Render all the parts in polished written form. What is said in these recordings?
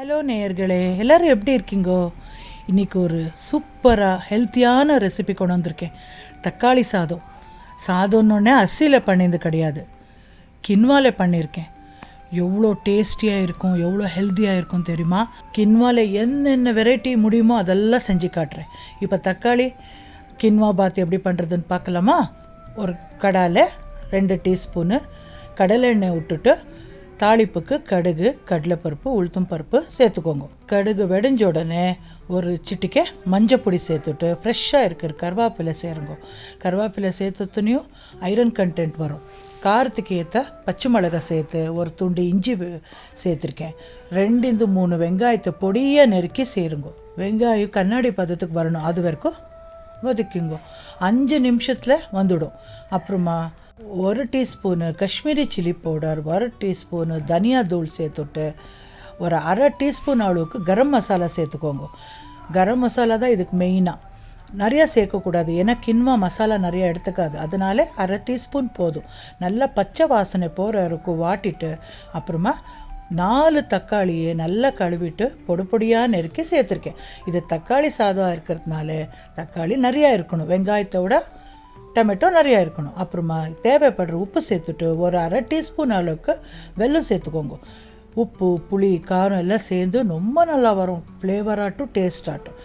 Hello நேயர்களே, எல்லோரும் எப்படி இருக்கீங்கோ? இன்றைக்கி ஒரு சூப்பராக ஹெல்த்தியான ரெசிபி கொண்டு வந்திருக்கேன். தக்காளி சாதம். சாதம்னோடனே அரிசியில் பண்ணியது கிடையாது, கின்வாவில் பண்ணியிருக்கேன். எவ்வளோ டேஸ்டியாக இருக்கும், எவ்வளோ ஹெல்த்தியாக இருக்கும் தெரியுமா? கின்வாவில் என்னென்ன வெரைட்டி முடியுமோ அதெல்லாம் செஞ்சு காட்டுறேன். இப்போ தக்காளி கின்வா பாத் எப்படி பண்ணுறதுன்னு பார்க்கலாமா? ஒரு கடாயில் 2 டீஸ்பூனு கடலை எண்ணெய் விட்டுட்டு தாளிப்புக்கு கடுகு, கடலைப்பருப்பு, உளுத்தம் பருப்பு சேர்த்துக்கோங்க. கடுகு வெடிஞ்ச உடனே ஒரு சிட்டிக்கை மஞ்சப்பொடி சேர்த்துட்டு ஃப்ரெஷ்ஷாக இருக்கிற கருவேப்பிலை சேருங்க. கருவேப்பிலை சேர்த்துனையும் ஐரன் கண்டென்ட் வரும். காரத்துக்கு ஏற்ற பச்சை மிளகாய் சேர்த்து ஒரு துண்டு இஞ்சி சேர்த்துருக்கேன். 2-3 வெங்காயத்தை பொடியாக நெருக்கி சேருங்க. வெங்காயம் கண்ணாடி பதத்துக்கு வரணும், அது வரைக்கும் வதக்குங்க. 5 நிமிஷத்தில் வந்துடும். அப்புறமா 1 teaspoon Kashmiri chilli powder, 1 teaspoon தனியா தூள் சேர்த்துட்டு ஒரு 1/2 டீஸ்பூன் அளவுக்கு கரம் மசாலா சேர்த்துக்கோங்க. கரம் மசாலா தான் இதுக்கு மெயினாக. நிறையா சேர்க்கக்கூடாது, ஏன்னா கின்வா மசாலா நிறையா எடுத்துக்காது. அதனால 1/2 டீஸ்பூன் போதும். நல்லா பச்சை வாசனை போகிற வரைக்கும் வாட்டிட்டு அப்புறமா 4 தக்காளியை நல்லா கழுவிட்டு பொடி பொடியாக நெருக்கி சேர்த்துருக்கேன். இது தக்காளி சாதம் இருக்கிறதுனால தக்காளி நிறையா இருக்கணும், வெங்காயத்தோட டொமேட்டோ நிறையா இருக்கணும். அப்புறமா தேவைப்படுற உப்பு சேர்த்துட்டு ஒரு 1/2 டீஸ்பூன் அளவுக்கு வெல்லம் சேர்த்துக்கோங்க. உப்பு, புளி, காரம் எல்லாம் சேர்ந்து ரொம்ப நல்லா வரும், ஃப்ளேவராகட்டும் டேஸ்டாகட்டும்.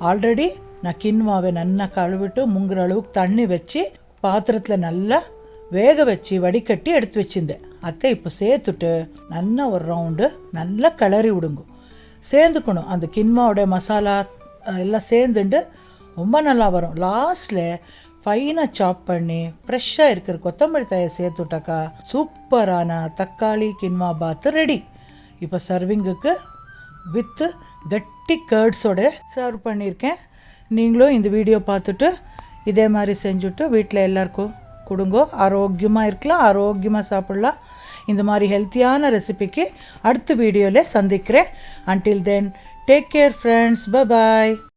ஆல்ரெடி நான் கின்வாவை நல்லா கழுவிட்டு முங்குற அளவுக்கு தண்ணி வச்சு பாத்திரத்தில் நல்லா வேக வச்சு வடிகட்டி எடுத்து வச்சுருந்தேன். அதை இப்போ சேர்த்துட்டு நல்லா ஒரு ரவுண்டு நல்லா கிளறி விடுங்க. சேர்ந்துக்கணும், அந்த கின்வாவோடைய மசாலா எல்லாம் சேர்ந்துட்டு ரொம்ப நல்லா வரும். லாஸ்ட்டில் ஃபைனாக சாப் பண்ணி ஃப்ரெஷ்ஷாக இருக்கிற கொத்தமல்லி தழையை சேர்த்துட்டாக்கா சூப்பரான தக்காளி கின்வா பாத்து ரெடி. இப்போ சர்விங்குக்கு வித்து கட்டி கர்ட்ஸோட சர்வ் பண்ணியிருக்கேன். நீங்களும் இந்த வீடியோ பார்த்துட்டு இதே மாதிரி செஞ்சுட்டு வீட்டில் எல்லாருக்கும் கொடுங்கோ. ஆரோக்கியமாக இருக்கலாம், ஆரோக்கியமாக சாப்பிட்லாம். இந்த மாதிரி ஹெல்த்தியான ரெசிபிக்கு அடுத்த வீடியோவில் சந்திக்கிறேன். Until then take care friends, bye bye.